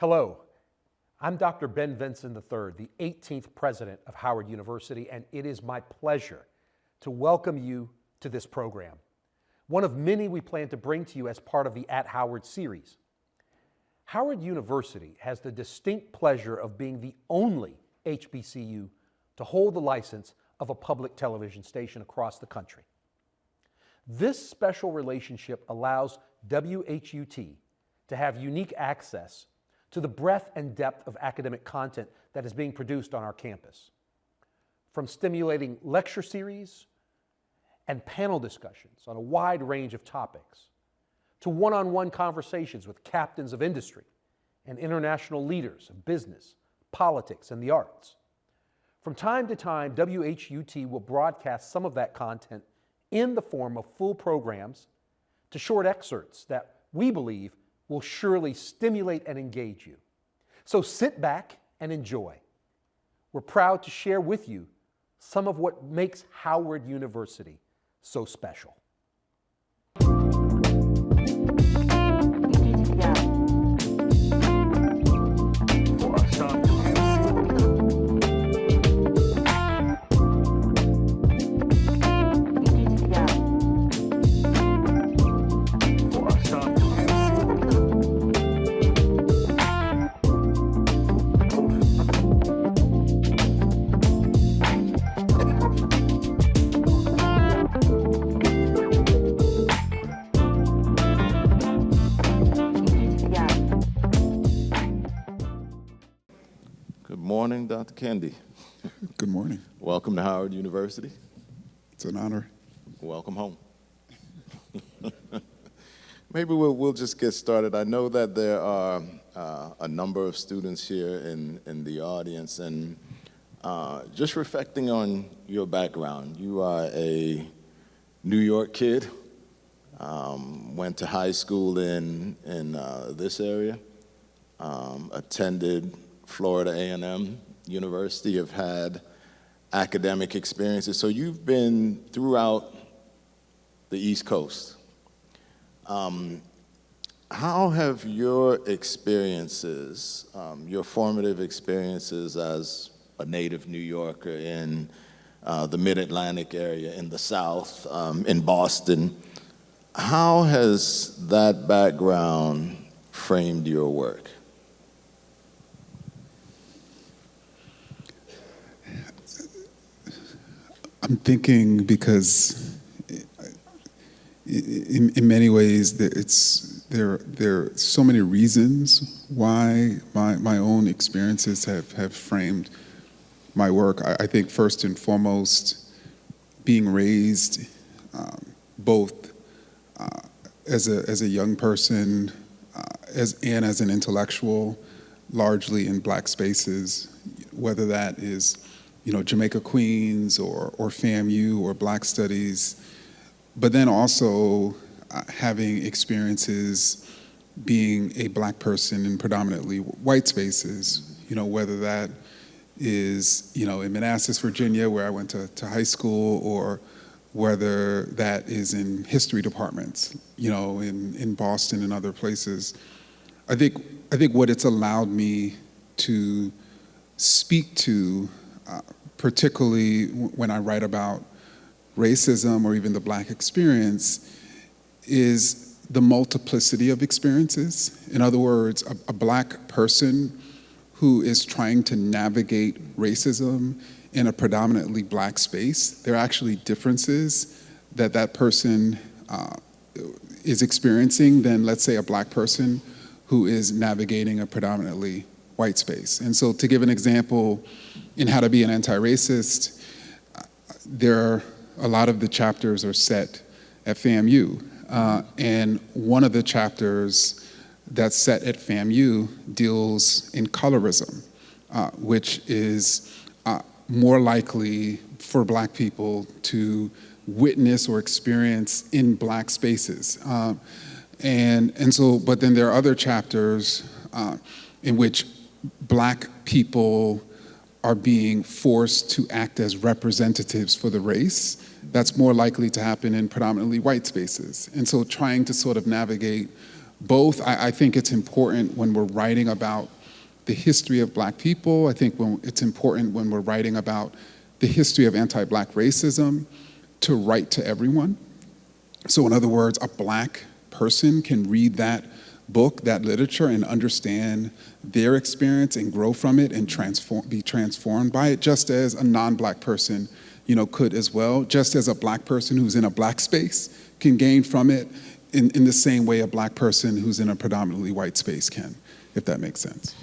Hello, I'm Dr. Ben Vinson III, the 18th president of Howard University, and it is my pleasure to welcome you to this program, one of many we plan to bring to you as part of the At Howard series. Howard University has the distinct pleasure of being the only HBCU to hold the license of a public television station across the country. This special relationship allows WHUT to have unique access to the breadth and depth of academic content that is being produced on our campus. From stimulating lecture series and panel discussions on a wide range of topics, to one-on-one conversations with captains of industry and international leaders of business, politics, and the arts. From time to time, WHUT will broadcast some of that content in the form of full programs to short excerpts that we believe will surely stimulate and engage you. So sit back and enjoy. We're proud to share with you some of what makes Howard University so special. Good morning, Dr. Kendi. Good morning. Welcome to Howard University. It's an honor. Welcome home. Maybe we'll just get started. I know that there are a number of students here in the audience, and just reflecting on your background, you are a New York kid, went to high school in this area, attended Florida A&M University, have had academic experiences. So you've been throughout the East Coast. How have your experiences, your formative experiences as a native New Yorker in the Mid-Atlantic area, in the South, in Boston, how has that background framed your work? I'm thinking because in many ways there are so many reasons why my own experiences have framed my work. I think first and foremost, being raised both as a young person and as an intellectual, largely in Black spaces, whether that is Jamaica Queens or FAMU or Black Studies, but then also having experiences being a Black person in predominantly white spaces, whether that is, in Manassas, Virginia, where I went to high school, or whether that is in history departments, in Boston and other places. I think what it's allowed me to speak to, particularly when I write about racism or even the Black experience, is the multiplicity of experiences. In other words, a Black person who is trying to navigate racism in a predominantly Black space, there are actually differences that person is experiencing than, let's say, a Black person who is navigating a predominantly white space. And so to give an example, in How to Be an Antiracist, a lot of the chapters are set at FAMU. And one of the chapters that's set at FAMU deals in colorism, which is more likely for Black people to witness or experience in Black spaces. But then there are other chapters in which Black people are being forced to act as representatives for the race. That's more likely to happen in predominantly white spaces. And so trying to sort of navigate Both, I think it's important when we're writing about the history of Black people. I think it's important when we're writing about the history of anti-Black racism to write to everyone. So in other words, a Black person can read that book, that literature, and understand their experience and grow from it and be transformed by it, just as a non-Black person, could as well, just as a Black person who's in a Black space can gain from it in the same way a Black person who's in a predominantly white space can, if that makes sense.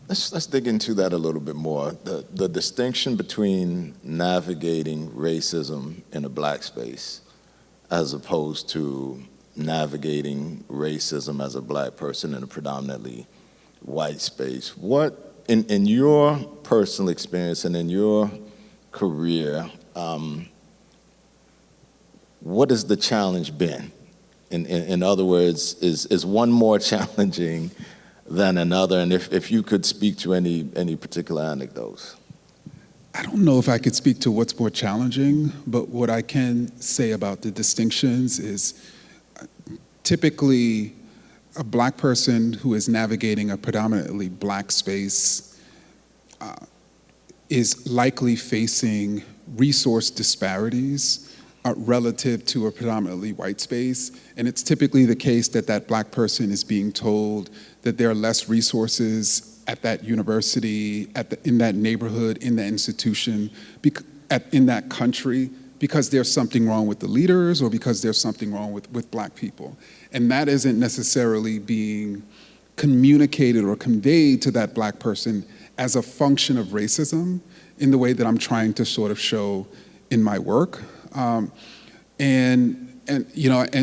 Let's dig into that a little bit more. The distinction between navigating racism in a Black space as opposed to navigating racism as a Black person in a predominantly white space. What, in your personal experience and in your career, what has the challenge been? In other words, is one more challenging than another? And if you could speak to any particular anecdotes. I don't know if I could speak to what's more challenging, but what I can say about the distinctions is typically a Black person who is navigating a predominantly Black space is likely facing resource disparities relative to a predominantly white space. And it's typically the case that that Black person is being told that there are less resources at that university, in that neighborhood, in that institution, in that country, because there's something wrong with the leaders or because there's something wrong with Black people. And that isn't necessarily being communicated or conveyed to that Black person as a function of racism in the way that I'm trying to sort of show in my work. And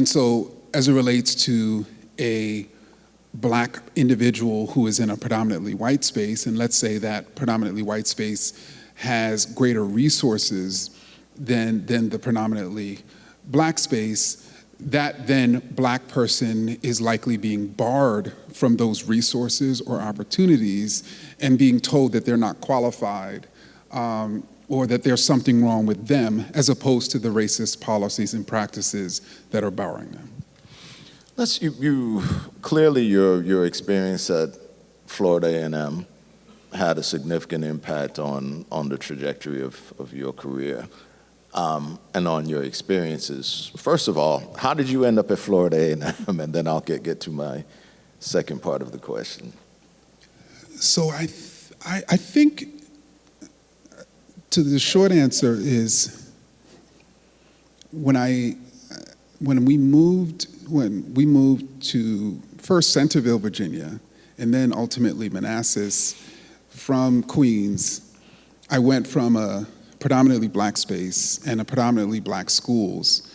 so as it relates to a Black individual who is in a predominantly white space, and let's say that predominantly white space has greater resources than the predominantly Black space, that then Black person is likely being barred from those resources or opportunities and being told that they're not qualified, or that there's something wrong with them, as opposed to the racist policies and practices that are barring them. Clearly your experience at Florida A&M had a significant impact on the trajectory of your career and on your experiences. First of all, how did you end up at Florida A&M? And then I'll get to my second part of the question. So I think the short answer is when we moved to first Centerville, Virginia, and then ultimately Manassas from Queens, I went from a predominantly Black space and a predominantly Black schools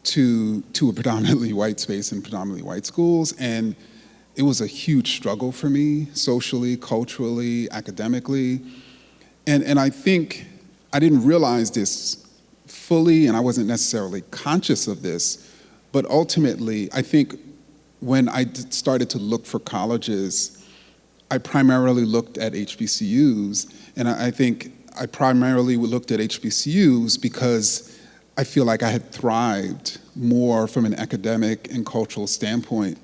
to a predominantly white space and predominantly white schools. And it was a huge struggle for me, socially, culturally, academically. And I think I didn't realize this fully, and I wasn't necessarily conscious of this, but ultimately, I think when I started to look for colleges, I primarily looked at HBCUs, and I think I primarily looked at HBCUs because I feel like I had thrived more from an academic and cultural standpoint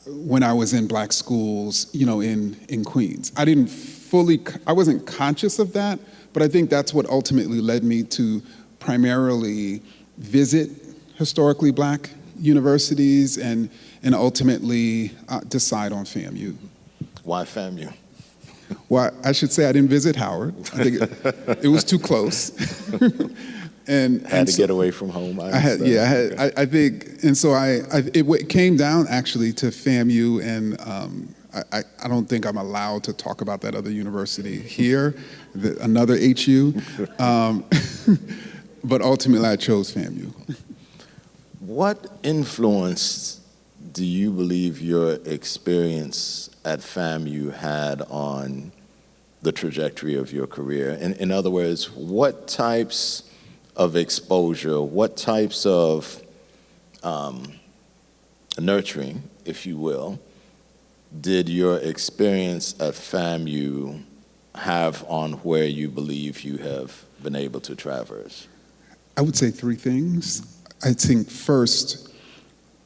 when I was in Black schools, in Queens. I wasn't conscious of that, but I think that's what ultimately led me to primarily visit historically Black universities and ultimately decide on FAMU. Why FAMU? Well, I should say I didn't visit Howard. I think it was too close. and had to get away from home. I think, and so it came down actually to FAMU, and I don't think I'm allowed to talk about that other university here, another HU, but ultimately I chose FAMU. What influence do you believe your experience at FAMU had on the trajectory of your career? In other words, what types of exposure, what types of nurturing, if you will, did your experience at FAMU have on where you believe you have been able to traverse? I would say three things. I think first,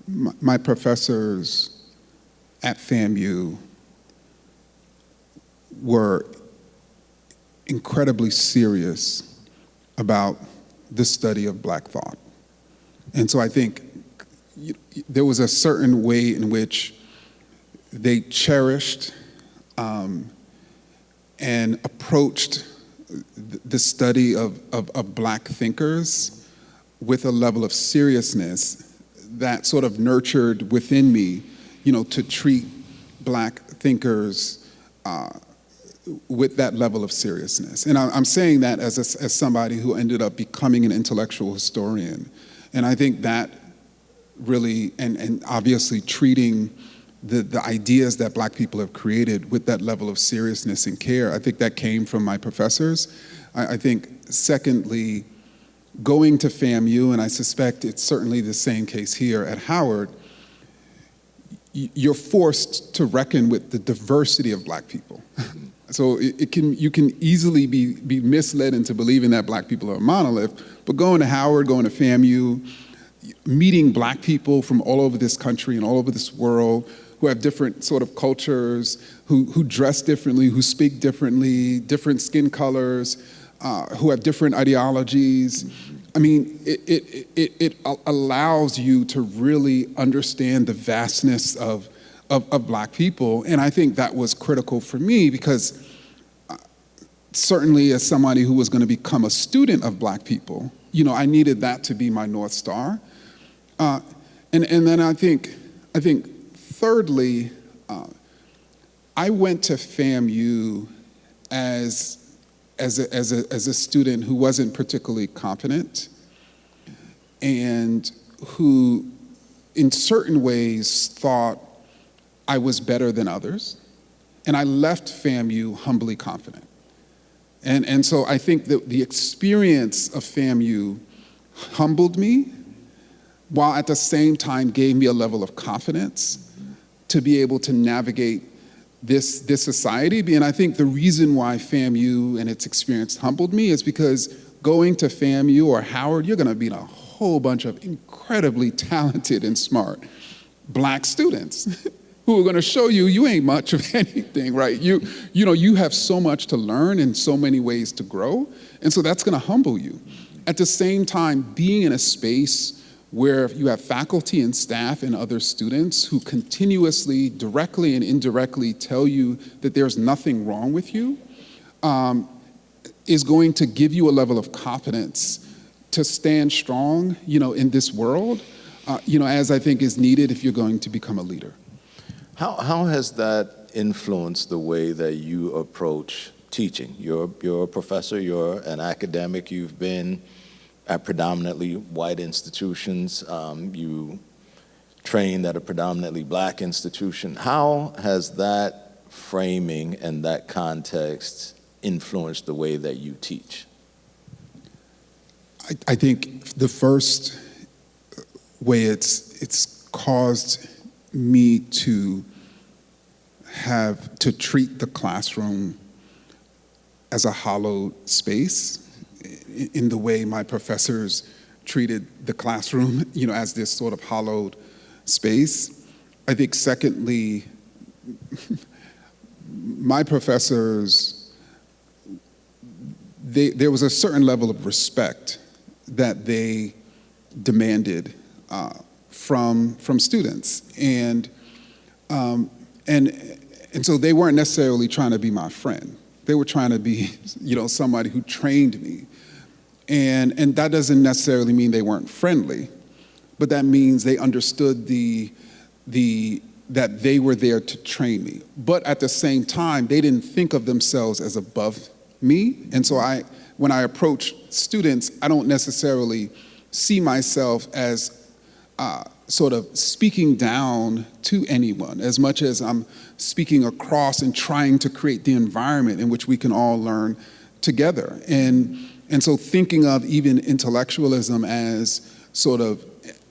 my professors at FAMU were incredibly serious about the study of Black thought. And so I think there was a certain way in which they cherished and approached the study of Black thinkers with a level of seriousness that sort of nurtured within me, to treat Black thinkers with that level of seriousness. And I'm saying that as somebody who ended up becoming an intellectual historian. And I think that really, and obviously treating the ideas that Black people have created with that level of seriousness and care, I think that came from my professors. I think, secondly, going to FAMU, and I suspect it's certainly the same case here at Howard, you're forced to reckon with the diversity of Black people. So you can easily be misled into believing that Black people are a monolith, but going to Howard, going to FAMU, meeting Black people from all over this country and all over this world who have different sort of cultures, who dress differently, who speak differently, different skin colors, who have different ideologies. I mean, it allows you to really understand the vastness of Black people. And I think that was critical for me because certainly as somebody who was going to become a student of Black people, I needed that to be my North Star. And then I think thirdly, I went to FAMU as a student who wasn't particularly confident and who in certain ways thought I was better than others. And I left FAMU humbly confident. And so I think that the experience of FAMU humbled me, while at the same time gave me a level of confidence to be able to navigate this society. And I think the reason why FAMU and its experience humbled me is because going to FAMU or Howard, you're gonna meet a whole bunch of incredibly talented and smart Black students who are gonna show you ain't much of anything, right? You have so much to learn and so many ways to grow, and so that's gonna humble you. At the same time, being in a space where you have faculty and staff and other students who continuously, directly and indirectly tell you that there's nothing wrong with you, is going to give you a level of confidence to stand strong, in this world, as I think is needed if you're going to become a leader. How has that influenced the way that you approach teaching? You're a professor, you're an academic, you've been at predominantly white institutions, you trained at a predominantly Black institution. How has that framing and that context influenced the way that you teach? I think the first way it's caused me to treat the classroom as a hallowed space, in the way my professors treated the classroom, as this sort of hallowed space. I think secondly, my professors, there was a certain level of respect that they demanded from students, and so they weren't necessarily trying to be my friend. They were trying to be, somebody who trained me. And that doesn't necessarily mean they weren't friendly, but that means they understood that they were there to train me. But at the same time, they didn't think of themselves as above me. And so when I approach students, I don't necessarily see myself as sort of speaking down to anyone, as much as I'm speaking across and trying to create the environment in which we can all learn together. And so thinking of even intellectualism as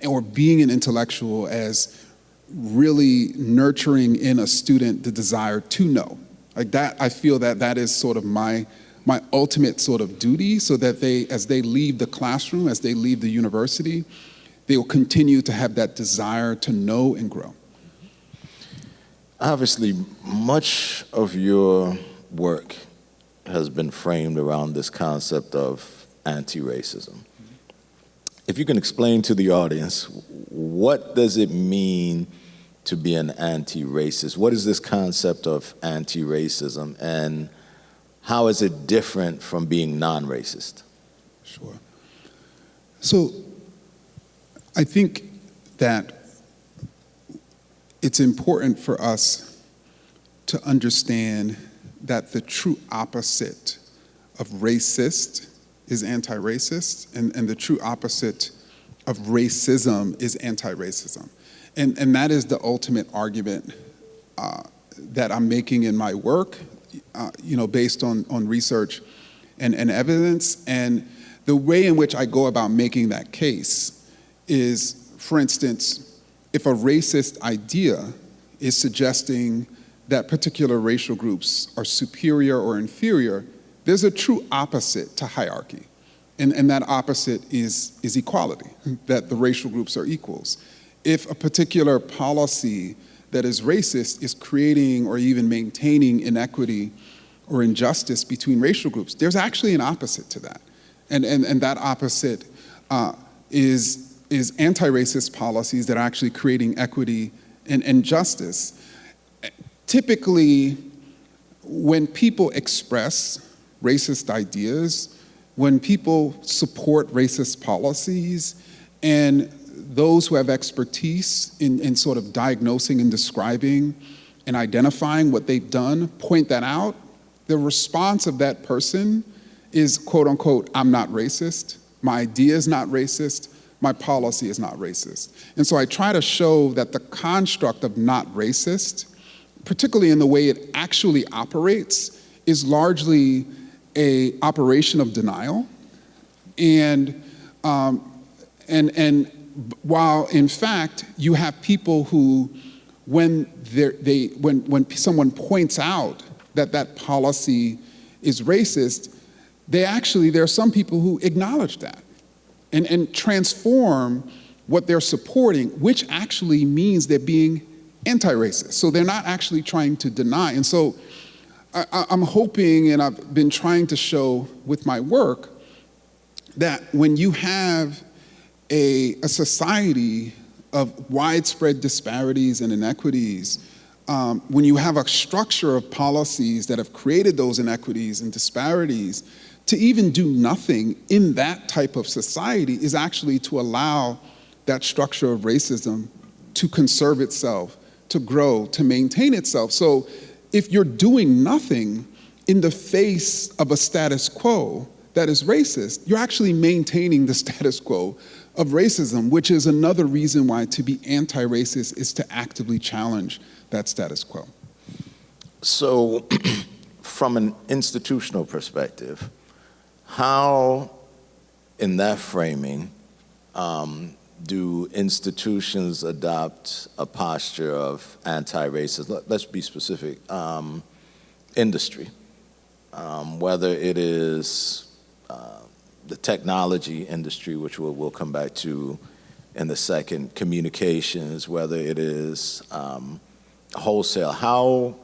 or being an intellectual as really nurturing in a student the desire to know. Like that, I feel that is sort of my ultimate sort of duty, so that as they leave the classroom, as they leave the university, they will continue to have that desire to know and grow. Obviously, much of your work has been framed around this concept of anti-racism. If you can explain to the audience, what does it mean to be an anti-racist? What is this concept of anti-racism, and how is it different from being non-racist? Sure. So I think that it's important for us to understand that the true opposite of racist is anti-racist, and the true opposite of racism is anti-racism. And that is the ultimate argument that I'm making in my work, based on research and evidence. And the way in which I go about making that case is, for instance, if a racist idea is suggesting that particular racial groups are superior or inferior, there's a true opposite to hierarchy. And that opposite is equality, that the racial groups are equals. If a particular policy that is racist is creating or even maintaining inequity or injustice between racial groups, there's actually an opposite to that. And that opposite is anti-racist policies that are actually creating equity and justice. Typically, when people express racist ideas, when people support racist policies, and those who have expertise in sort of diagnosing and describing and identifying what they've done point that out, the response of that person is, quote unquote, I'm not racist, my idea is not racist, my policy is not racist. And so I try to show that the construct of not racist, particularly in the way it actually operates, is largely an operation of denial. And while in fact you have people who, when someone points out that that policy is racist, there are some people who acknowledge that and transform what they're supporting, which actually means they're being anti-racist. So they're not actually trying to deny. And so I'm hoping, and I've been trying to show with my work, that when you have a society of widespread disparities and inequities, when you have a structure of policies that have created those inequities and disparities, to even do nothing in that type of society is actually to allow that structure of racism to conserve itself, to grow, to maintain itself. So if you're doing nothing in the face of a status quo that is racist, you're actually maintaining the status quo of racism, which is another reason why to be anti-racist is to actively challenge that status quo. So from an institutional perspective, how, in that framing, do institutions adopt a posture of anti-racism? Let's be specific. Industry, whether it is the technology industry, which we'll come back to in the second, communications, whether it is wholesale, how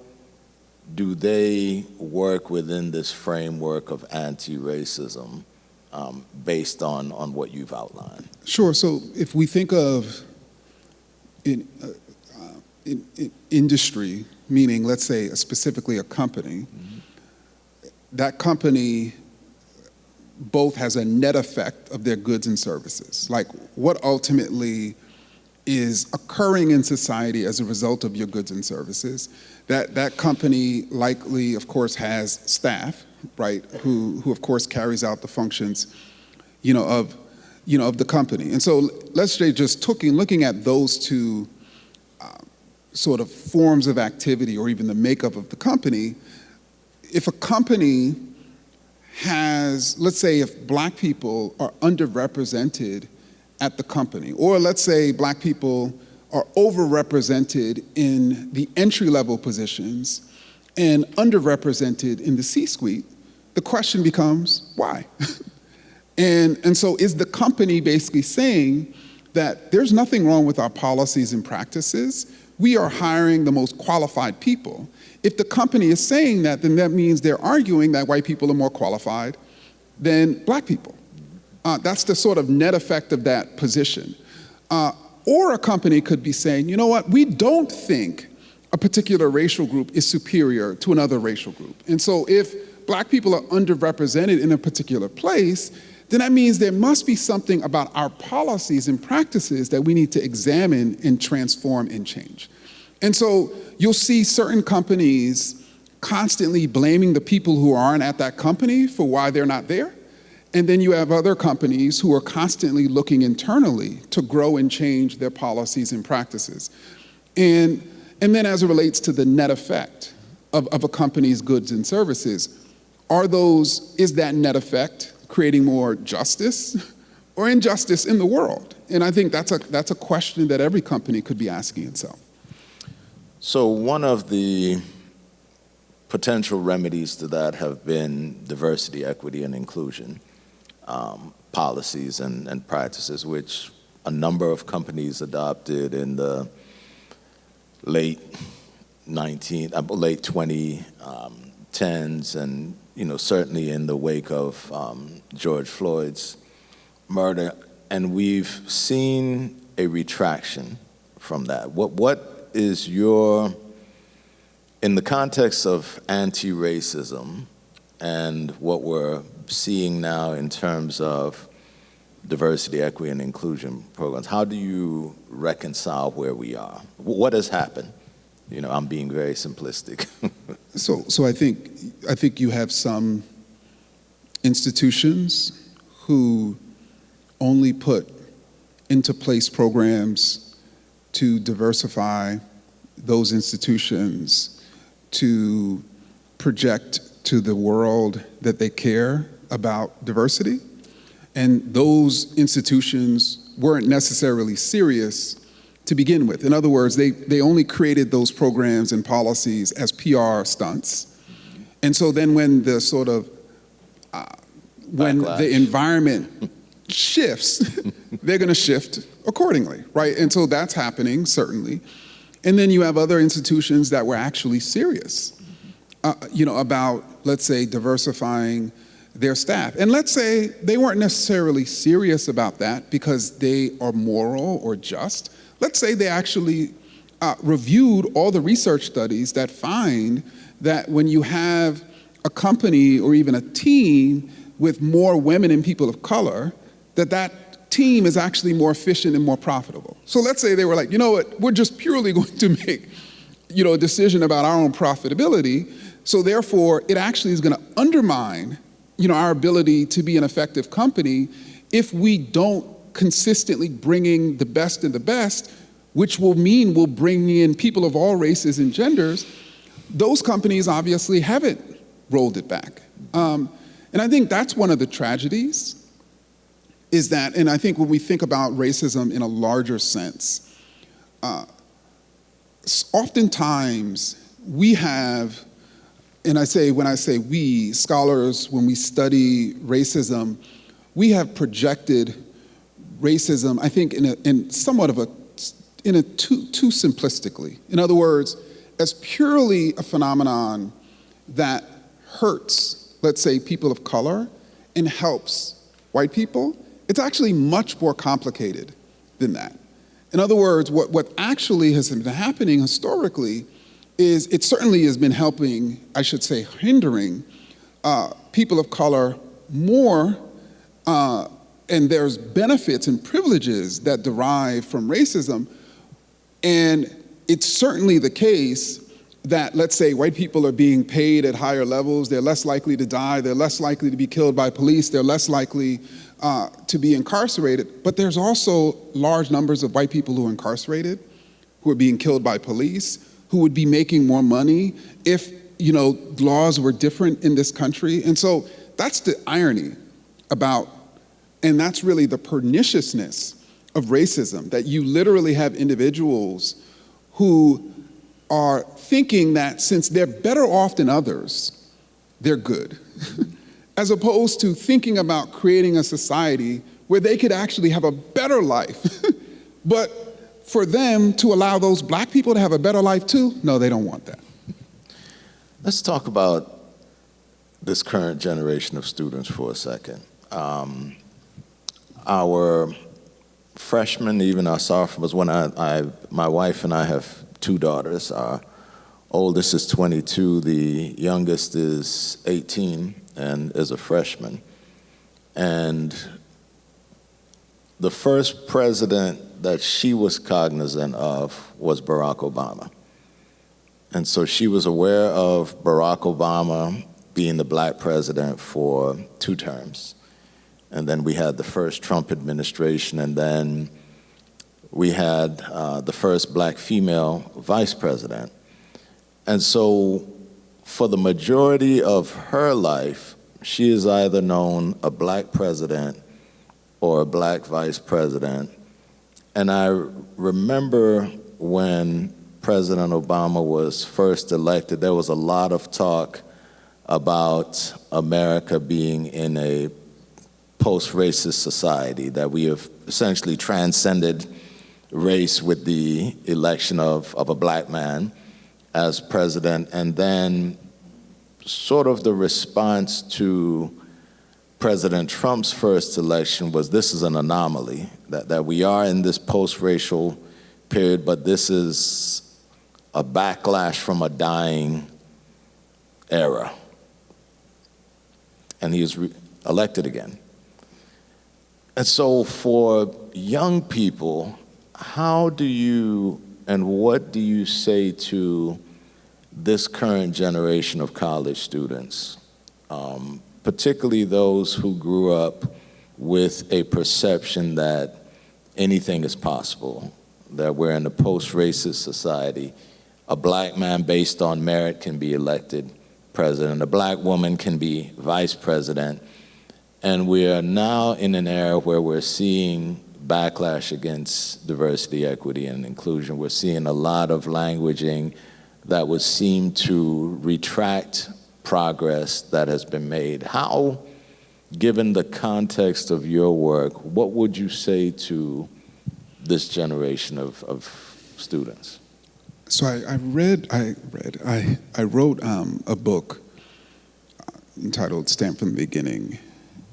do they work within this framework of anti-racism based on what you've outlined? Sure. So if we think of in industry, meaning, let's say, specifically a company, that company both has a net effect of their goods and services. Like what ultimately is occurring in society as a result of your goods and services. That company likely, of course, has staff, right, who of course carries out the functions, of the company. And so let's say just looking at those two sort of forms of activity, or even the makeup of the company, if a company has, let's say if Black people are underrepresented at the company, or let's say Black people are overrepresented in the entry-level positions and underrepresented in the C-suite, the question becomes, why? and so is the company basically saying that there's nothing wrong with our policies and practices. We are hiring the most qualified people. If the company is saying that, then that means they're arguing that white people are more qualified than black people. That's the sort of net effect of that position. Or a company could be saying, you know what, we don't think a particular racial group is superior to another racial group. And so if black people are underrepresented in a particular place, then that means there must be something about our policies and practices that we need to examine and transform and change. And so you'll see certain companies constantly blaming the people who aren't at that company for why they're not there. And then you have other companies who are constantly looking internally to grow and change their policies and practices. And then as it relates to the net effect of a company's goods and services, is that net effect creating more justice or injustice in the world? And I think that's a question that every company could be asking itself. So one of the potential remedies to that have been diversity, equity, and inclusion policies and practices, which a number of companies adopted in the late 2010s, and certainly in the wake of George Floyd's murder, and we've seen a retraction from that. What is in the context of anti-racism and what we're seeing now in terms of diversity, equity, and inclusion programs, how do you reconcile where we are? What has happened? I'm being very simplistic. So I think you have some institutions who only put into place programs to diversify those institutions, to project to the world that they care about diversity. And those institutions weren't necessarily serious to begin with. In other words, they only created those programs and policies as PR stunts. And so then when the sort of, when the environment shifts, they're gonna shift accordingly, right? And so that's happening, certainly. And then you have other institutions that were actually serious, about, let's say, diversifying their staff. And let's say they weren't necessarily serious about that because they are moral or just. Let's say they actually reviewed all the research studies that find that when you have a company or even a team with more women and people of color, that team is actually more efficient and more profitable. So let's say they were like, you know what, we're just purely going to make a decision about our own profitability, so therefore it actually is going to undermine our ability to be an effective company if we don't consistently bringing the best and the best, which will mean we'll bring in people of all races and genders. Those companies obviously haven't rolled it back. And I think that's one of the tragedies, is that, and I think when we think about racism in a larger sense, oftentimes we have, and when I say we, scholars, when we study racism, we have projected racism, I think, in somewhat of too simplistically. In other words, as purely a phenomenon that hurts, let's say, people of color and helps white people. It's actually much more complicated than that. In other words, what actually has been happening historically is it certainly has been helping, I should say, hindering people of color more, and there's benefits and privileges that derive from racism. And it's certainly the case that, let's say, white people are being paid at higher levels, they're less likely to die, they're less likely to be killed by police, they're less likely to be incarcerated. But there's also large numbers of white people who are incarcerated, who are being killed by police, who would be making more money if laws were different in this country. And so that's the irony about, and that's really the perniciousness of racism, that you literally have individuals who are thinking that since they're better off than others, they're good, as opposed to thinking about creating a society where they could actually have a better life But for them to allow those black people to have a better life too, no, they don't want that. Let's talk about this current generation of students for a second. Our freshmen, even our sophomores, when my wife and I have two daughters. Our oldest is 22, the youngest is 18 and is a freshman. And the first president that she was cognizant of was Barack Obama. And so she was aware of Barack Obama being the black president for 2 terms. And then we had the first Trump administration, and then we had the first black female vice president. And so for the majority of her life, she has either known a black president or a black vice president. And I remember when President Obama was first elected, there was a lot of talk about America being in a post-racist society, that we have essentially transcended race with the election of a black man as president. And then sort of the response to President Trump's first election was, this is an anomaly, that we are in this post-racial period, but this is a backlash from a dying era. And he is elected again. And so for young people, how do you and what do you say to this current generation of college students, particularly those who grew up with a perception that anything is possible, that we're in a post-racist society? A black man based on merit can be elected president, a black woman can be vice president, and we are now in an era where we're seeing backlash against diversity, equity, and inclusion. We're seeing a lot of languaging that would seem to retract progress that has been made. How, given the context of your work, what would you say to this generation of students? So I wrote a book entitled Stamped from the Beginning.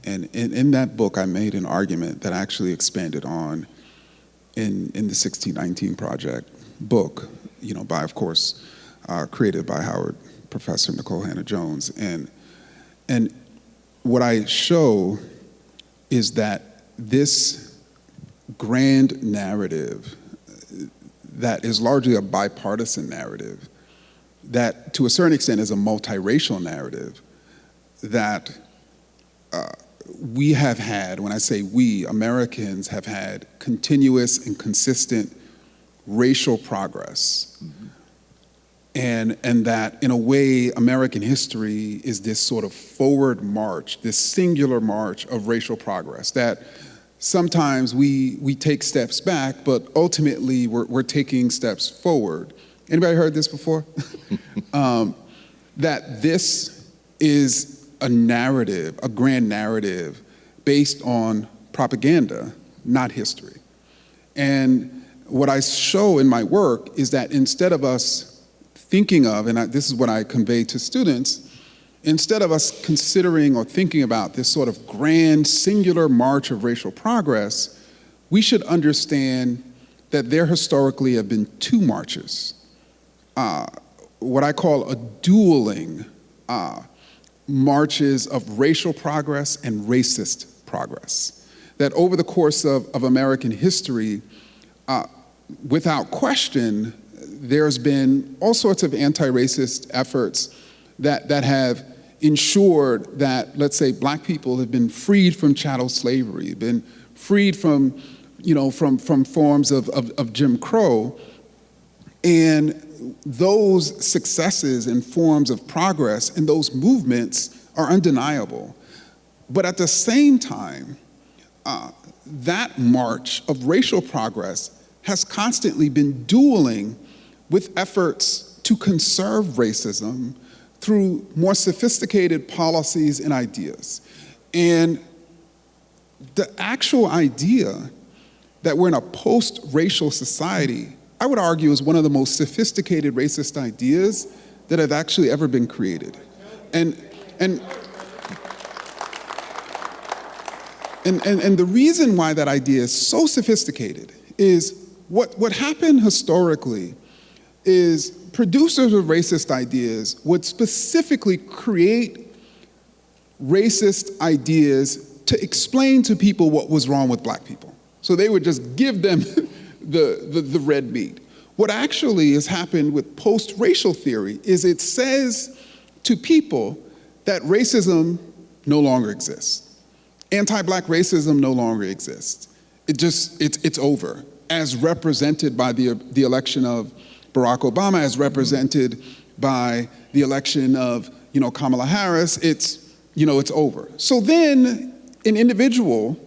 And in that book, I made an argument that I actually expanded on in the 1619 Project book, by, of course, created by Howard Professor Nicole Hannah-Jones. And what I show is that this grand narrative that is largely a bipartisan narrative, that to a certain extent is a multiracial narrative, that we have had, when I say we, Americans have had continuous and consistent racial progress. Mm-hmm. And that in a way, American history is this sort of forward march, this singular march of racial progress, that sometimes we take steps back, but ultimately we're taking steps forward. Anybody heard this before? That this is a narrative, a grand narrative based on propaganda, not history. And what I show in my work is that instead of us thinking of, and this is what I convey to students, instead of us considering or thinking about this sort of grand singular march of racial progress, we should understand that there historically have been 2 marches, what I call a dueling marches of racial progress and racist progress. That over the course of American history, without question, there's been all sorts of anti-racist efforts that have ensured that, let's say, black people have been freed from chattel slavery, been freed from, from forms of Jim Crow. And those successes and forms of progress and those movements are undeniable. But at the same time, that march of racial progress has constantly been dueling with efforts to conserve racism through more sophisticated policies and ideas. And the actual idea that we're in a post-racial society, I would argue is one of the most sophisticated racist ideas that have actually ever been created. And the reason why that idea is so sophisticated is what happened historically is producers of racist ideas would specifically create racist ideas to explain to people what was wrong with black people. So they would just give them the red meat. What actually has happened with post-racial theory is it says to people that racism no longer exists. Anti-black racism no longer exists. It's over, as represented by the election of Barack Obama, as represented by the election of Kamala Harris. It's over. So then an individual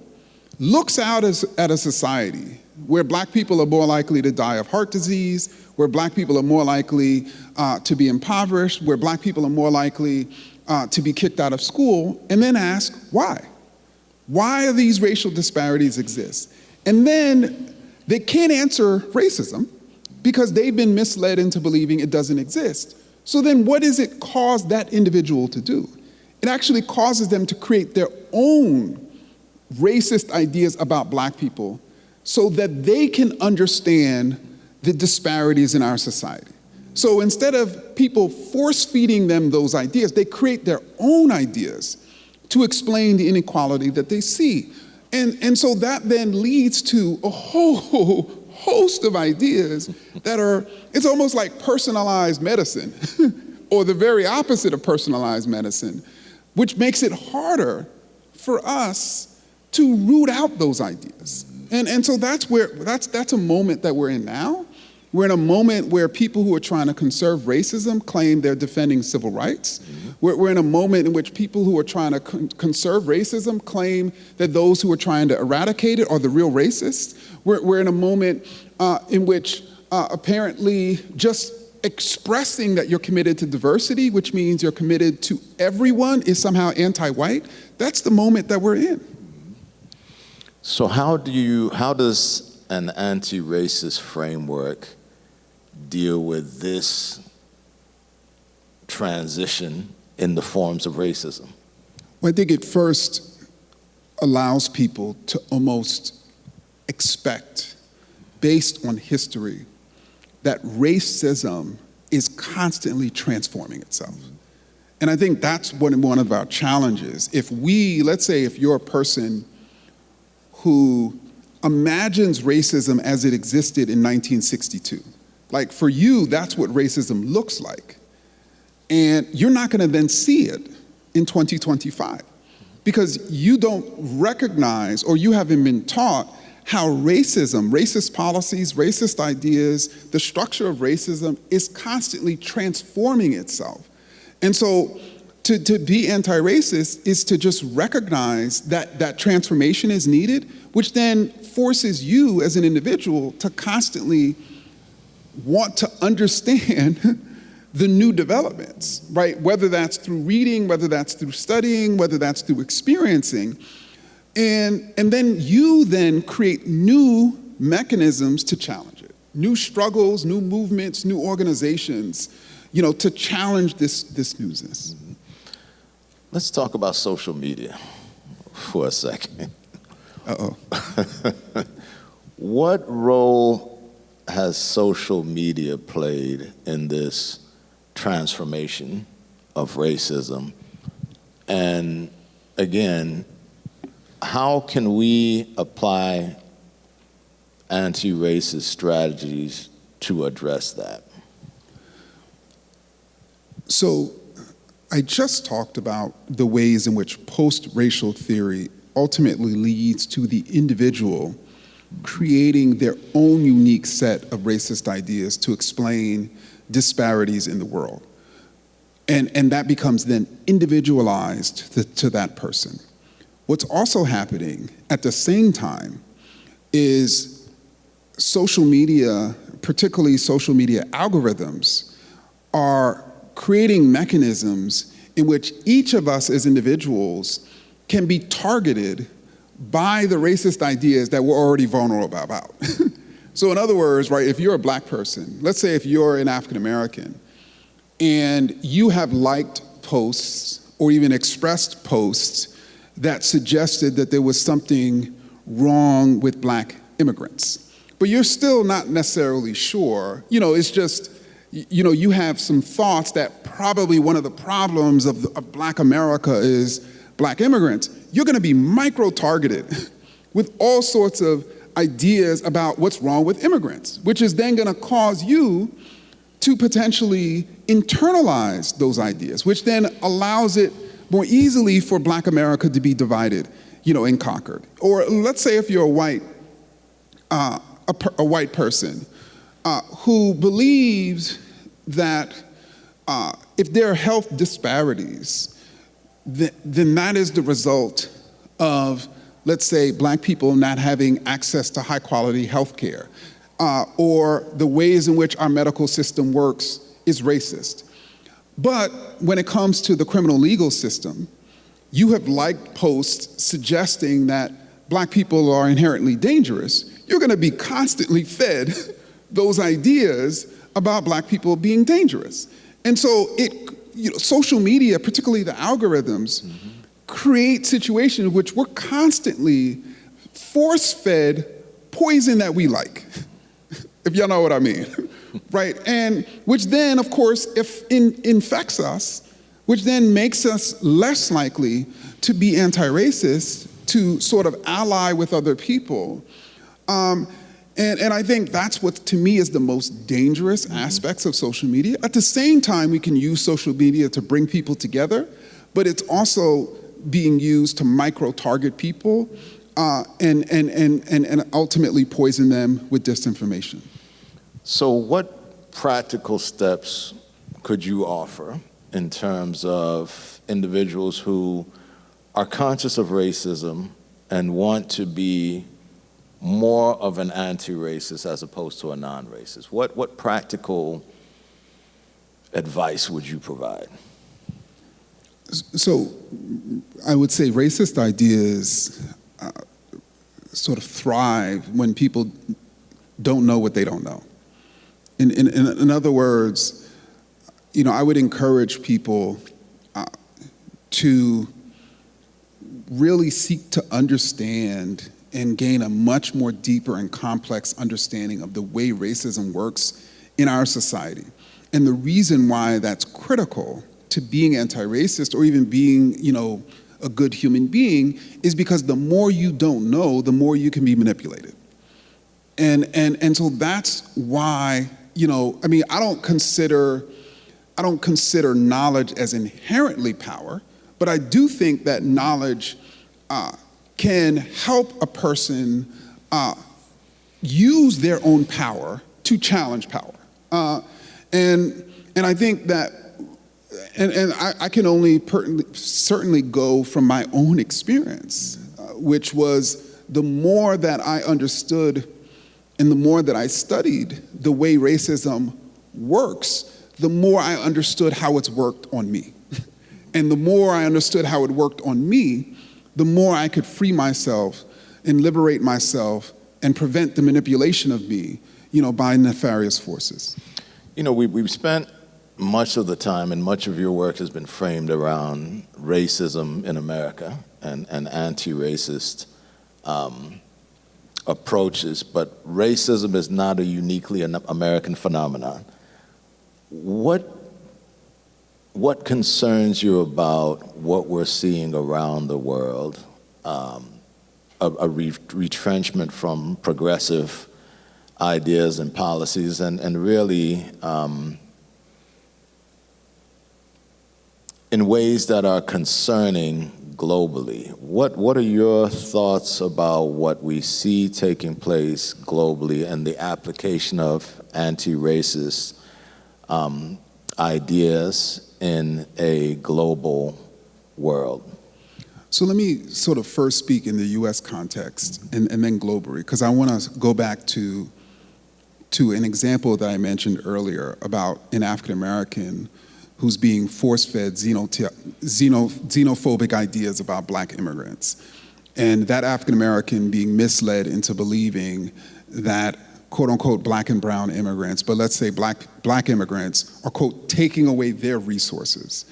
looks out at a society where black people are more likely to die of heart disease, where black people are more likely to be impoverished, where black people are more likely to be kicked out of school, and then ask why? Why do these racial disparities exist? And then they can't answer racism because they've been misled into believing it doesn't exist. So then what does it cause that individual to do? It actually causes them to create their own racist ideas about black people so that they can understand the disparities in our society. So instead of people force-feeding them those ideas, they create their own ideas to explain the inequality that they see. And so that then leads to a whole host of ideas that it's almost like personalized medicine, or the very opposite of personalized medicine, which makes it harder for us to root out those ideas. And so that's a moment that we're in now. We're in a moment where people who are trying to conserve racism claim they're defending civil rights. Mm-hmm. We're in a moment in which people who are trying to conserve racism claim that those who are trying to eradicate it are the real racists. We're in a moment in which apparently just expressing that you're committed to diversity, which means you're committed to everyone, is somehow anti-white. That's the moment that we're in. So how does an anti-racist framework deal with this transition in the forms of racism? Well, I think it first allows people to almost expect, based on history, that racism is constantly transforming itself. And I think that's one of our challenges. Let's say if you're a person who imagines racism as it existed in 1962. Like for you, that's what racism looks like. And you're not gonna then see it in 2025 because you don't recognize, or you haven't been taught, how racism, racist policies, racist ideas, the structure of racism is constantly transforming itself. And so to be anti-racist is to just recognize that transformation is needed, which then forces you as an individual to constantly want to understand the new developments, right? Whether that's through reading, whether that's through studying, whether that's through experiencing. And then you then create new mechanisms to challenge it. New struggles, new movements, new organizations, to challenge this newness. Let's talk about social media for a second. Uh-oh. What role has social media played in this transformation of racism? And again, how can we apply anti-racist strategies to address that? So I just talked about the ways in which post-racial theory ultimately leads to the individual creating their own unique set of racist ideas to explain disparities in the world. And that becomes then individualized to that person. What's also happening at the same time is social media, particularly social media algorithms, are creating mechanisms in which each of us as individuals can be targeted by the racist ideas that we're already vulnerable about. So in other words, right, if you're a black person, let's say if you're an African American, and you have liked posts or even expressed posts that suggested that there was something wrong with black immigrants, but you're still not necessarily sure, it's just, you have some thoughts that probably one of the problems of black America is black immigrants, you're gonna be micro-targeted with all sorts of ideas about what's wrong with immigrants, which is then gonna cause you to potentially internalize those ideas, which then allows it more easily for black America to be divided, and conquered. Or let's say if you're a white person who believes that if there are health disparities, then that is the result of, let's say, black people not having access to high quality health care, or the ways in which our medical system works is racist. But when it comes to the criminal legal system, you have liked posts suggesting that black people are inherently dangerous. You're gonna be constantly fed those ideas about black people being dangerous. And so social media, particularly the algorithms, create situations in which we're constantly force-fed poison that we like, if y'all know what I mean, right? And which then, of course, infects us, which then makes us less likely to be anti-racist, to sort of ally with other people. And I think that's what, to me, is the most dangerous aspects of social media. At the same time, we can use social media to bring people together, but it's also being used to micro-target people and ultimately poison them with disinformation. So what practical steps could you offer in terms of individuals who are conscious of racism and want to be more of an anti-racist as opposed to a non-racist? What practical advice would you provide? So I would say racist ideas sort of thrive when people don't know what they don't know. In other words, I would encourage people to really seek to understand and gain a much more deeper and complex understanding of the way racism works in our society. And the reason why that's critical to being anti-racist or even being, a good human being is because the more you don't know, the more you can be manipulated. And so that's why, I don't consider knowledge as inherently power, but I do think that knowledge can help a person use their own power to challenge power. And I think that, and I can only certainly go from my own experience, which was the more that I understood and the more that I studied the way racism works, the more I understood how it's worked on me. And the more I understood how it worked on me, the more I could free myself and liberate myself and prevent the manipulation of me, by nefarious forces. We've spent much of the time, and much of your work has been framed around racism in America and anti-racist approaches, but racism is not a uniquely American phenomenon. What concerns you about what we're seeing around the world, a retrenchment from progressive ideas and policies, and really in ways that are concerning globally? What are your thoughts about what we see taking place globally and the application of anti-racist ideas in a global world? So let me sort of first speak in the US context and then globally, because I want to go back to an example that I mentioned earlier about an African American who's being force-fed xenophobic ideas about black immigrants. and that African American being misled into believing that quote unquote black and brown immigrants, but let's say black immigrants are quote taking away their resources.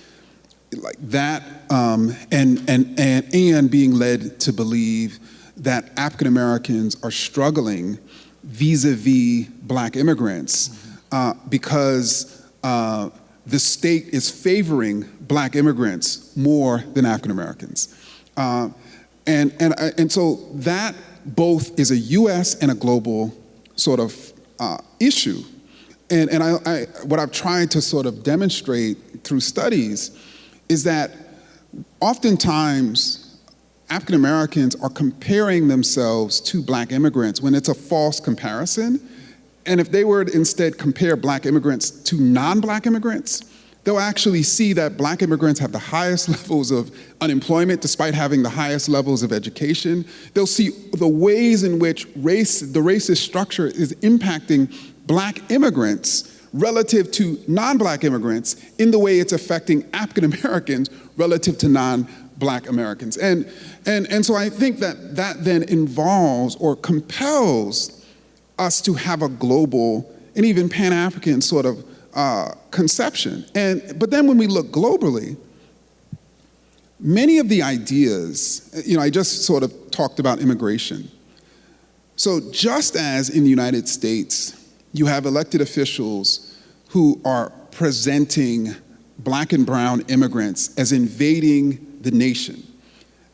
Like that, and being led to believe that African Americans are struggling vis-a-vis black immigrants because the state is favoring black immigrants more than African Americans. And so that both is a US and a global sort of issue. And what I've tried to sort of demonstrate through studies is that oftentimes African Americans are comparing themselves to black immigrants when it's a false comparison. And if they were to instead compare black immigrants to non-black immigrants, they'll actually see that black immigrants have the highest levels of unemployment despite having the highest levels of education. They'll see the ways in which the racist structure is impacting black immigrants relative to non-black immigrants in the way it's affecting African Americans relative to non-black Americans. And so I think that then involves or compels us to have a global and even Pan-African sort of conception. But then when we look globally, many of the ideas, I just sort of talked about immigration. So just as in the United States, you have elected officials who are presenting black and brown immigrants as invading the nation.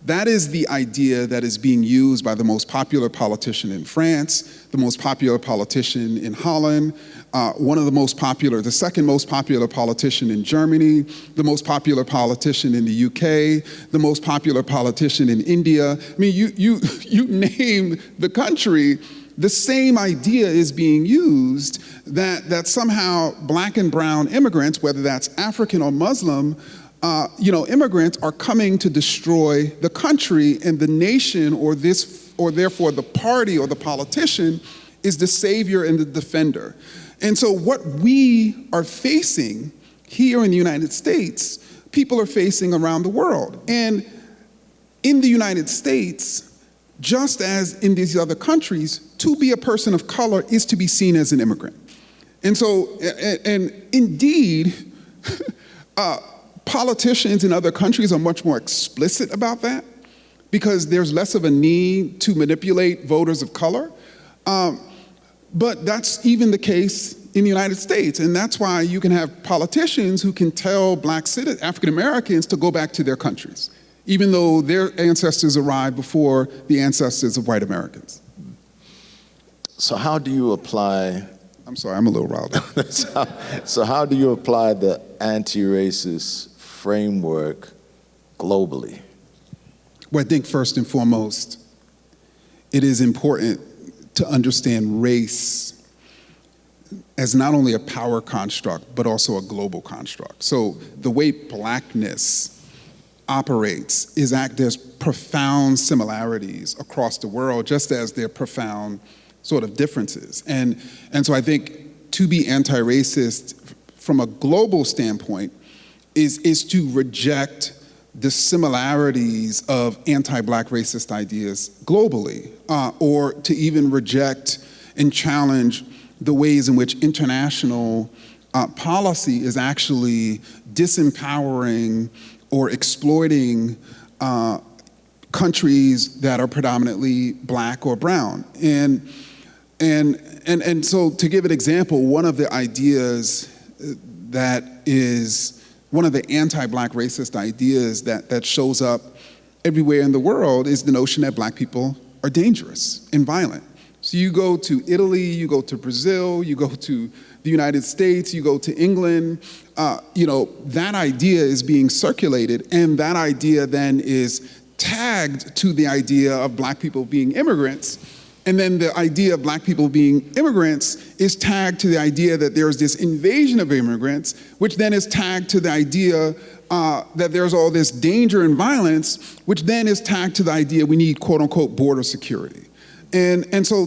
That is the idea that is being used by the most popular politician in France, the most popular politician in Holland, the second most popular politician in Germany, the most popular politician in the UK, the most popular politician in India. I mean, you name the country, the same idea is being used that somehow black and brown immigrants, whether that's African or Muslim, immigrants are coming to destroy the country, and the nation or therefore the party or the politician is the savior and the defender. And so what we are facing here in the United States, people are facing around the world. And in the United States, just as in these other countries, to be a person of color is to be seen as an immigrant. And so, and indeed, politicians in other countries are much more explicit about that because there's less of a need to manipulate voters of color. But that's even the case in the United States. And that's why you can have politicians who can tell African Americans to go back to their countries, even though their ancestors arrived before the ancestors of white Americans. So how do you apply... I'm sorry, I'm a little riled up. So how do you apply the anti-racist framework globally? Well, I think first and foremost, it is important to understand race as not only a power construct, but also a global construct. So the way blackness operates is there's profound similarities across the world, just as there are profound sort of differences. And so I think to be anti-racist from a global standpoint is to reject the similarities of anti-black racist ideas globally, or to even reject and challenge the ways in which international policy is actually disempowering or exploiting countries that are predominantly black or brown. And so to give an example, one of the ideas that is one of the anti-black racist ideas that shows up everywhere in the world is the notion that black people are dangerous and violent. So you go to Italy, you go to Brazil, you go to the United States, you go to England, that idea is being circulated, and that idea then is tagged to the idea of black people being immigrants. And then the idea of black people being immigrants is tagged to the idea that there's this invasion of immigrants, which then is tagged to the idea that there's all this danger and violence, which then is tagged to the idea we need quote unquote border security. And so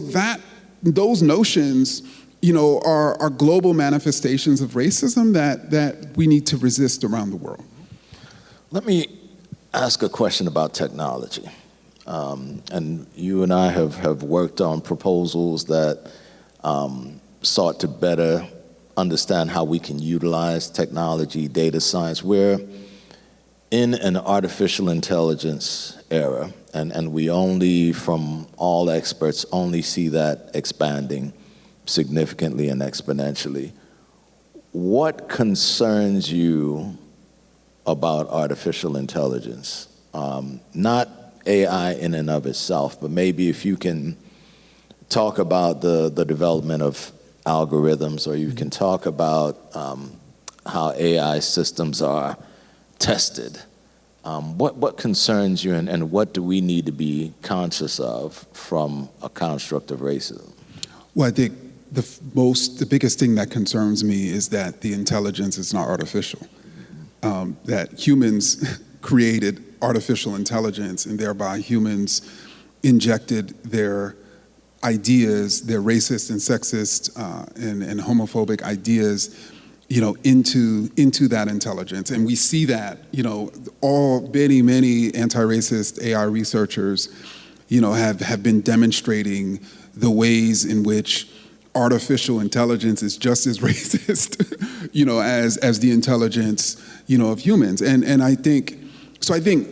those notions, are global manifestations of racism that we need to resist around the world. Let me ask a question about technology. And you and I have worked on proposals that sought to better understand how we can utilize technology, data science. We're in an artificial intelligence era, and we only, from all experts, only see that expanding significantly and exponentially. What concerns you about artificial intelligence? Not AI in and of itself, but maybe if you can talk about the development of algorithms, or you can talk about how AI systems are tested. What concerns you, and what do we need to be conscious of from a construct of racism? Well, I think the biggest thing that concerns me is that the intelligence is not artificial. That humans created artificial intelligence, and thereby humans injected their ideas, their racist and sexist and homophobic ideas, into that intelligence. And we see that, many anti-racist AI researchers, have been demonstrating the ways in which artificial intelligence is just as racist, as the intelligence, of humans. And I think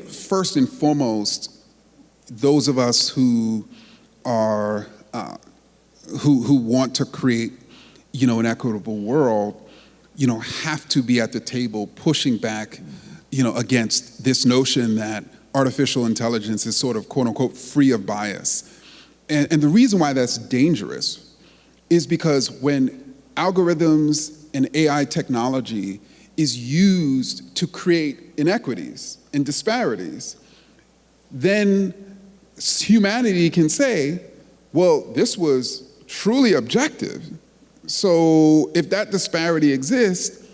first and foremost, those of us who are, who want to create, an equitable world, have to be at the table pushing back, against this notion that artificial intelligence is sort of, quote unquote, free of bias. And the reason why that's dangerous is because when algorithms and AI technology is used to create inequities and disparities, then humanity can say, well, this was truly objective. So if that disparity exists,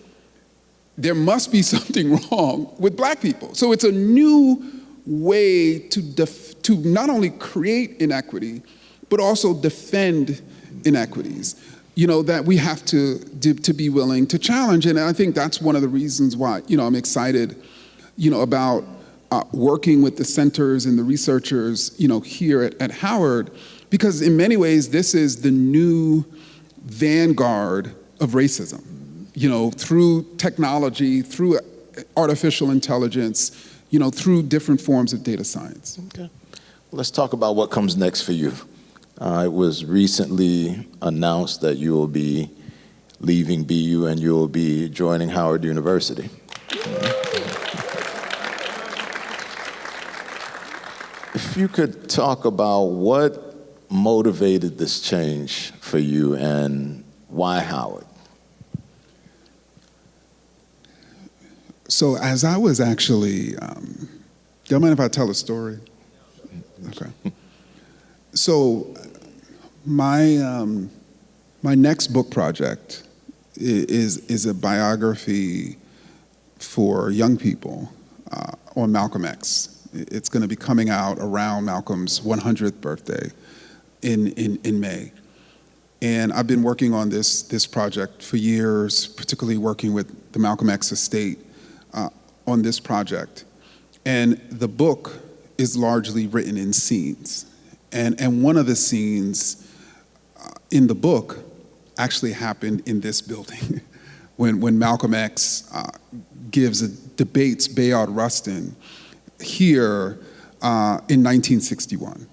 there must be something wrong with Black people. So it's a new way to not only create inequity, but also defend inequities, that we have to be willing to challenge. And I think that's one of the reasons why, I'm excited, about working with the centers and the researchers, here at Howard, because in many ways, this is the new vanguard of racism, through technology, through artificial intelligence, through different forms of data science. Okay. Well, let's talk about what comes next for you. It was recently announced that you will be leaving BU and you will be joining Howard University. If you could talk about what motivated this change for you and why Howard? So as I was actually, do you mind if I tell a story? Okay. So my next book project is a biography for young people on Malcolm X. It's going to be coming out around Malcolm's 100th birthday in May. And I've been working on this project for years, particularly working with the Malcolm X estate on this project. And the book is largely written in scenes. And one of the scenes in the book actually happened in this building when Malcolm X debates Bayard Rustin here in 1961.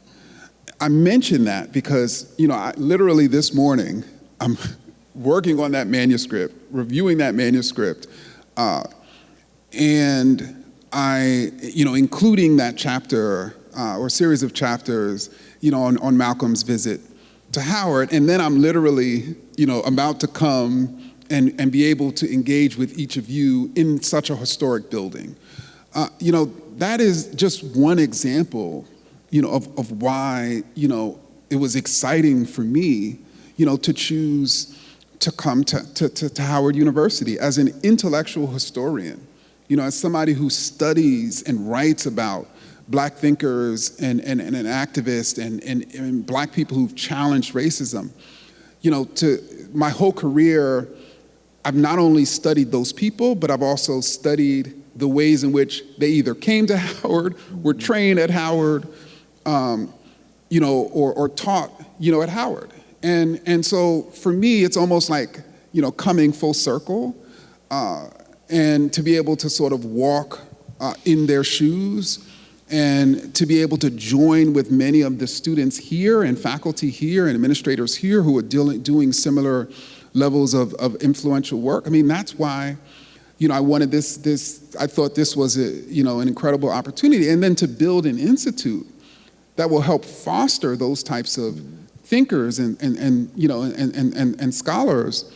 I mention that because, literally this morning, I'm working on that manuscript, reviewing that manuscript, and including that chapter or series of chapters, on Malcolm's visit to Howard. And then I'm literally, about to come and be able to engage with each of you in such a historic building. That is just one example, of why, it was exciting for me, to choose to come to Howard University as an intellectual historian, as somebody who studies and writes about Black thinkers and activists and Black people who've challenged racism. To my whole career, I've not only studied those people, but I've also studied the ways in which they either came to Howard, were trained at Howard, or taught, at Howard. And so for me, it's almost like, coming full circle, and to be able to sort of walk in their shoes and to be able to join with many of the students here and faculty here and administrators here who are doing similar levels of influential work. I mean, that's why, I wanted this, I thought this was an incredible opportunity. And then to build an institute that will help foster those types of thinkers and scholars.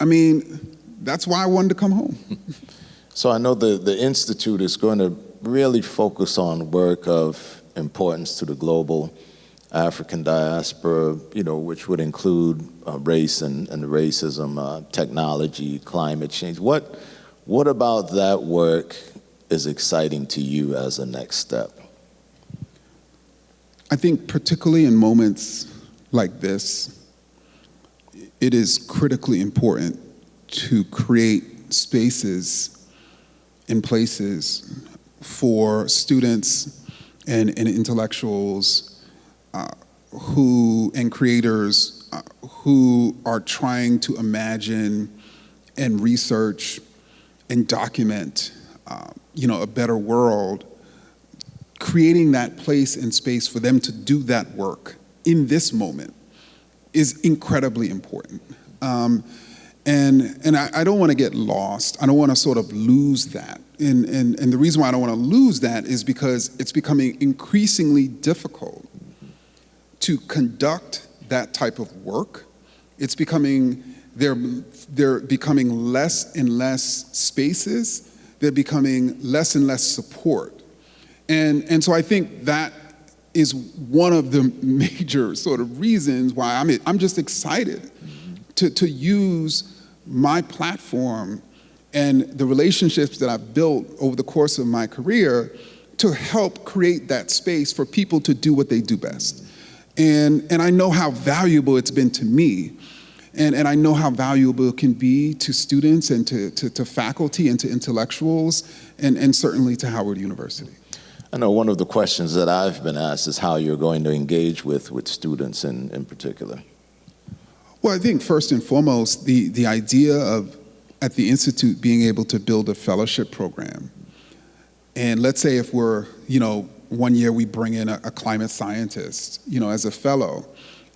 I mean, that's why I wanted to come home. So I know the Institute is going to really focus on work of importance to the global African diaspora, which would include race and racism, technology, climate change. What about that work is exciting to you as a next step? I think particularly in moments like this, it is critically important to create spaces and places for students and intellectuals and creators who are trying to imagine and research and document a better world. Creating that place and space for them to do that work in this moment is incredibly important. And I don't want to get lost. I don't want to sort of lose that. And the reason why I don't want to lose that is because it's becoming increasingly difficult to conduct that type of work. It's becoming, they're becoming less and less spaces. They're becoming less and less support. And so I think that is one of the major sort of reasons why I'm just excited to use my platform and the relationships that I've built over the course of my career to help create that space for people to do what they do best. And I know how valuable it's been to me. And I know how valuable it can be to students and to faculty and to intellectuals and certainly to Howard University. I know one of the questions that I've been asked is how you're going to engage with students in particular. Well, I think first and foremost, the idea of, at the Institute, being able to build a fellowship program. And let's say if we're, one year we bring in a climate scientist, as a fellow.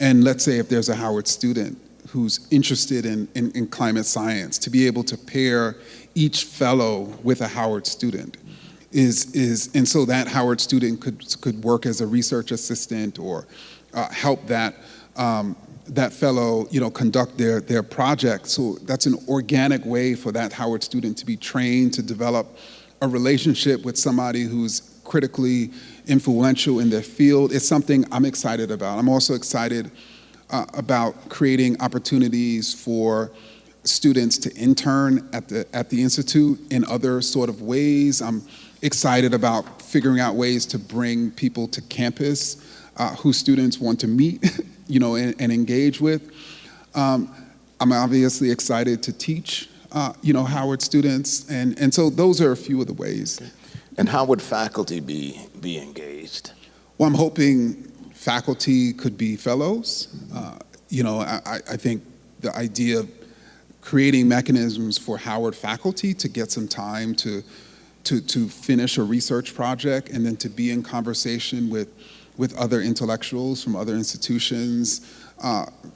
And let's say if there's a Howard student who's interested in climate science, to be able to pair each fellow with a Howard student. And so that Howard student could work as a research assistant or help that fellow, conduct their project. So that's an organic way for that Howard student to be trained to develop a relationship with somebody who's critically influential in their field. It's something I'm excited about. I'm also excited about creating opportunities for students to intern at the Institute in other sort of ways. I'm excited about figuring out ways to bring people to campus who students want to meet, and engage with. I'm obviously excited to teach, Howard students, and so those are a few of the ways. And how would faculty be engaged? Well, I'm hoping faculty could be fellows. I think the idea of creating mechanisms for Howard faculty to get some time to finish a research project and then to be in conversation with other intellectuals from other institutions,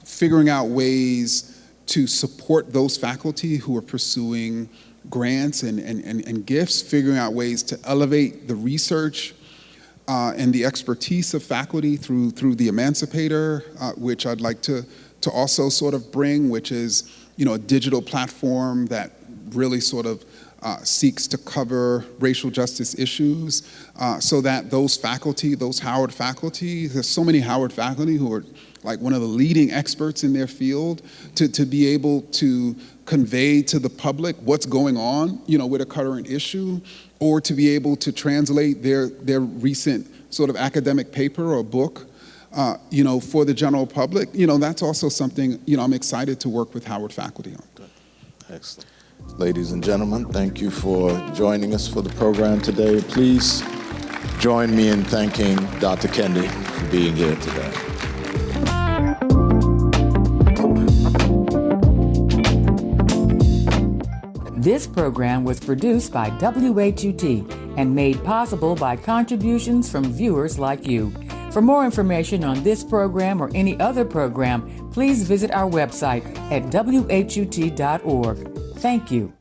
figuring out ways to support those faculty who are pursuing grants and gifts, figuring out ways to elevate the research and the expertise of faculty through the Emancipator, which I'd like to also sort of bring, which is a digital platform that really sort of seeks to cover racial justice issues so that those faculty, those Howard faculty, there's so many Howard faculty who are like one of the leading experts in their field, to be able to convey to the public what's going on, with a current issue, or to be able to translate their recent sort of academic paper or book, for the general public. That's also something, I'm excited to work with Howard faculty on. Good. Excellent. Ladies and gentlemen, thank you for joining us for the program today. Please join me in thanking Dr. Kendi for being here today. This program was produced by WHUT and made possible by contributions from viewers like you. For more information on this program or any other program, please visit our website at WHUT.org. Thank you.